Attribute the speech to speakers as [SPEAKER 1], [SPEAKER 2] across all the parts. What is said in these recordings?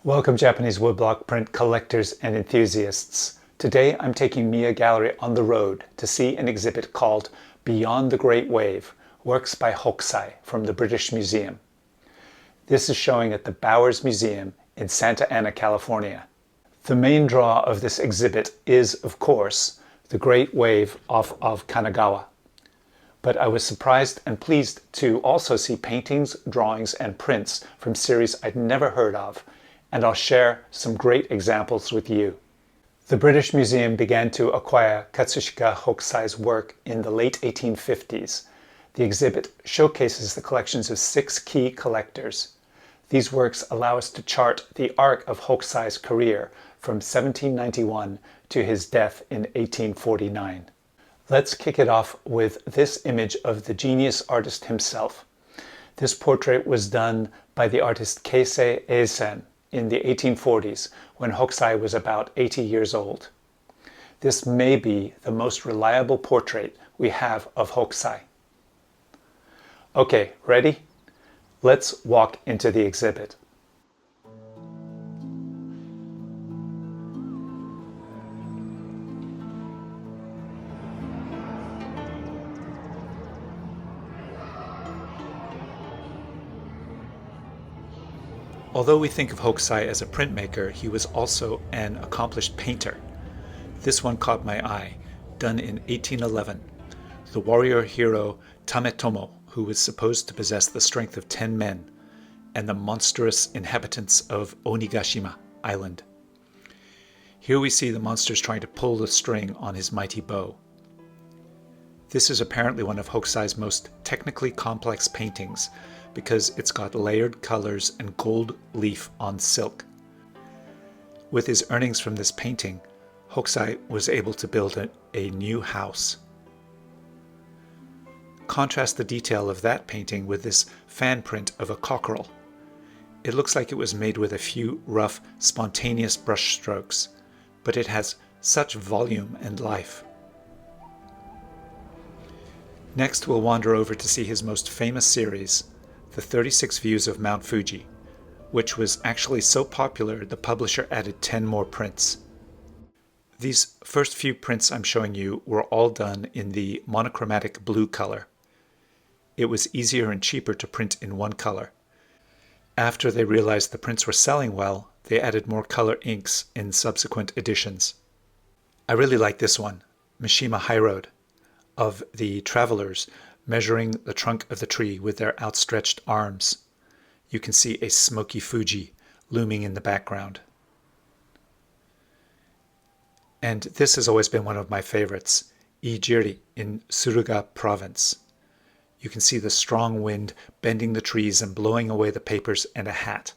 [SPEAKER 1] Welcome Japanese woodblock print collectors and enthusiasts. Today I'm taking Mia Gallery on the road to see an exhibit called Beyond the Great Wave, Works by Hokusai from the British Museum. This is showing at the Bowers Museum in Santa Ana, California. The main draw of this exhibit is, of course, the Great Wave off of Kanagawa. But I was surprised and pleased to also see paintings, drawings, and prints from series I'd never heard of, and I'll share some great examples with you. The British Museum began to acquire Katsushika Hokusai's work in the late 1850s. The exhibit showcases the collections of 6 key collectors. These works allow us to chart the arc of Hokusai's career from 1791 to his death in 1849. Let's kick it off with this image of the genius artist himself. This portrait was done by the artist Keisei Eisen in the 1840s when Hokusai was about 80 years old. This may be the most reliable portrait we have of Hokusai. Okay, ready? Let's walk into the exhibit. Although we think of Hokusai as a printmaker, he was also an accomplished painter. This one caught my eye, done in 1811. The warrior hero Tametomo, who was supposed to possess the strength of 10 men, and the monstrous inhabitants of Onigashima Island. Here we see the monsters trying to pull the string on his mighty bow. This is apparently one of Hokusai's most technically complex paintings, because it's got layered colors and gold leaf on silk. With his earnings from this painting, Hokusai was able to build a new house. Contrast the detail of that painting with this fan print of a cockerel. It looks like it was made with a few rough, spontaneous brush strokes, but it has such volume and life. Next, we'll wander over to see his most famous series, the 36 Views of Mount Fuji, which was actually so popular the publisher added 10 more prints. These first few prints I'm showing you were all done in the monochromatic blue color. It was easier and cheaper to print in one color. After they realized the prints were selling well, they added more color inks in subsequent editions. I really like this one, Mishima High Road, of the travelers measuring the trunk of the tree with their outstretched arms. You can see a smoky Fuji looming in the background. And this has always been one of my favorites, Ijiri in Suruga province. You can see the strong wind bending the trees and blowing away the papers and a hat.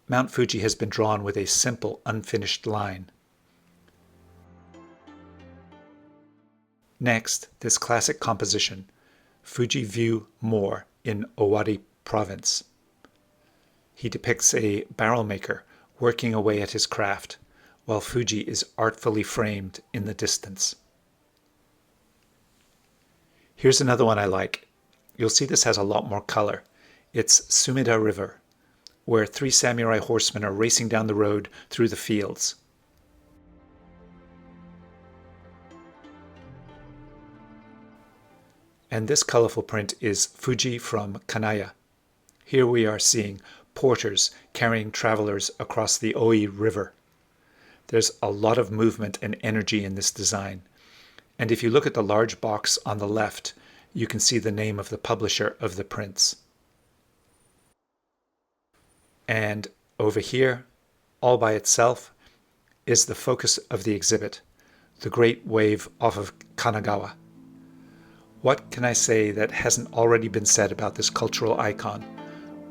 [SPEAKER 1] Mount Fuji has been drawn with a simple, unfinished line. Next, this classic composition, Fuji View More in Owari province. He depicts a barrel maker working away at his craft, while Fuji is artfully framed in the distance. Here's another one I like. You'll see this has a lot more color. It's Sumida River, where 3 samurai horsemen are racing down the road through the fields. And this colorful print is Fuji from Kanaya. Here we are seeing porters carrying travelers across the Oi River. There's a lot of movement and energy in this design. And if you look at the large box on the left, you can see the name of the publisher of the prints. And over here, all by itself, is the focus of the exhibit, the Great Wave off of Kanagawa. What can I say that hasn't already been said about this cultural icon,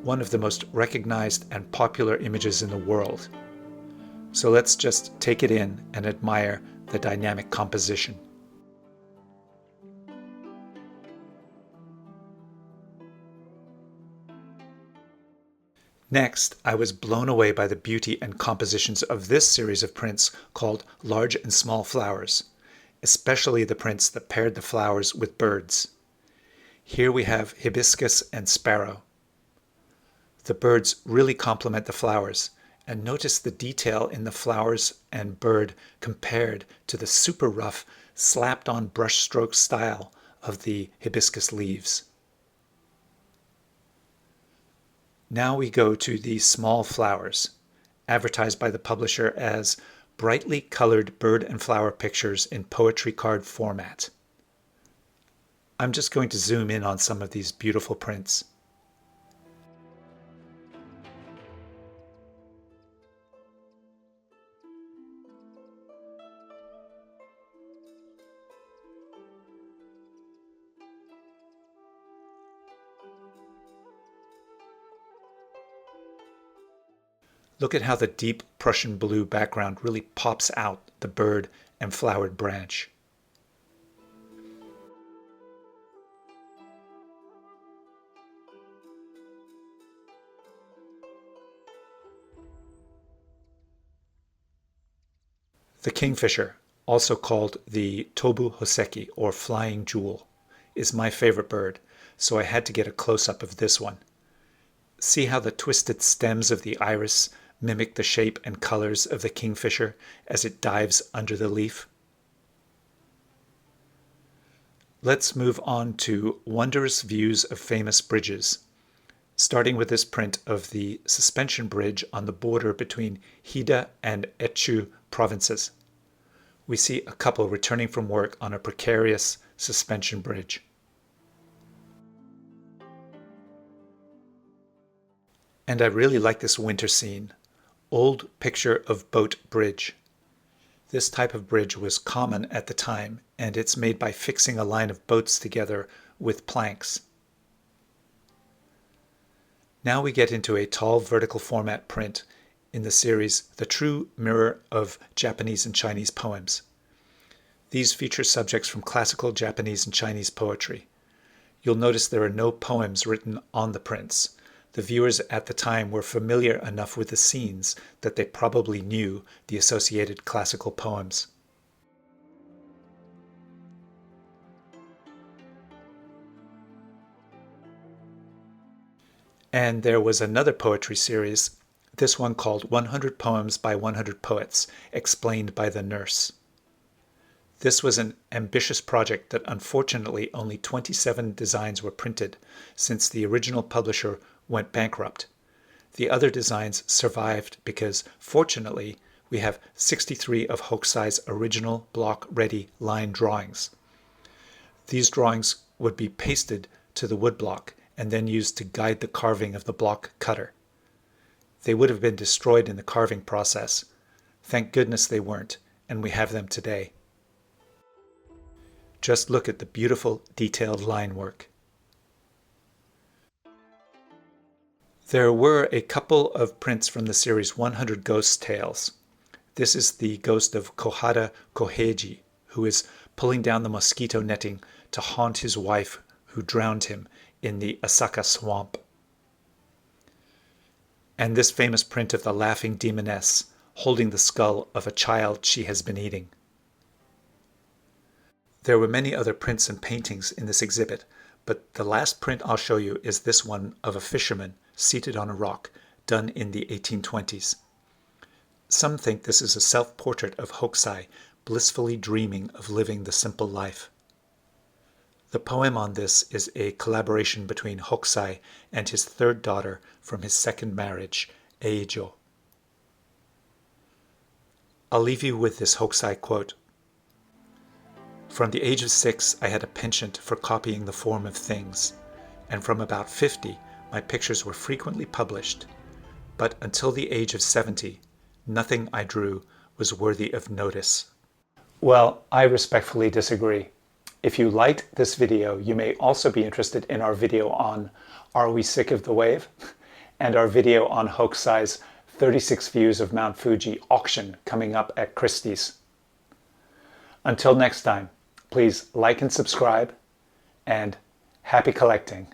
[SPEAKER 1] one of the most recognized and popular images in the world? So let's just take it in and admire the dynamic composition. Next, I was blown away by the beauty and compositions of this series of prints called Large and Small Flowers, especially the prints that paired the flowers with birds. Here we have hibiscus and sparrow. The birds really complement the flowers, And notice the detail in the flowers and bird compared to the super rough, slapped on brushstroke style of the hibiscus leaves. Now we go to the small flowers, advertised by the publisher as brightly colored bird and flower pictures in poetry card format. I'm just going to zoom in on some of these beautiful prints. Look at how the deep Prussian blue background really pops out the bird and flowered branch. The kingfisher, also called the Tobu Hoseki or flying jewel, is my favorite bird, so I had to get a close-up of this one. See how the twisted stems of the iris mimic the shape and colors of the kingfisher as it dives under the leaf? Let's move on to wondrous views of famous bridges, starting with this print of the suspension bridge on the border between Hida and Etchu provinces. We see a couple returning from work on a precarious suspension bridge. And I really like this winter scene. Old picture of boat bridge. This type of bridge was common at the time, and it's made by fixing a line of boats together with planks. Now we get into a tall vertical format print in the series The True Mirror of Japanese and Chinese Poems. These feature subjects from classical Japanese and Chinese poetry. You'll notice there are no poems written on the prints. The viewers at the time were familiar enough with the scenes that they probably knew the associated classical poems. And there was another poetry series, this one called 100 Poems by 100 Poets, explained by the nurse. This was an ambitious project that unfortunately only 27 designs were printed, since the original publisher went bankrupt. The other designs survived because, fortunately, we have 63 of Hokusai's original block-ready line drawings. These drawings would be pasted to the woodblock and then used to guide the carving of the block cutter. They would have been destroyed in the carving process. Thank goodness they weren't, and we have them today. Just look at the beautiful detailed line work. There were a couple of prints from the series 100 Ghost Tales. This is the ghost of Kohara Koheiji, who is pulling down the mosquito netting to haunt his wife who drowned him in the Asaka swamp. And this famous print of the laughing demoness holding the skull of a child she has been eating. There were many other prints and paintings in this exhibit, but the last print I'll show you is this one of a fisherman seated on a rock, done in the 1820s. Some think this is a self-portrait of Hokusai, blissfully dreaming of living the simple life. The poem on this is a collaboration between Hokusai and his third daughter from his second marriage, Eijo. I'll leave you with this Hokusai quote. "From the age of 6, I had a penchant for copying the form of things, and from about 50, my pictures were frequently published, but until the age of 70, nothing I drew was worthy of notice." Well, I respectfully disagree. If you liked this video, you may also be interested in our video on Are We Sick of the Wave? And our video on Hokusai's 36 Views of Mount Fuji auction coming up at Christie's. Until next time, please like and subscribe, and happy collecting.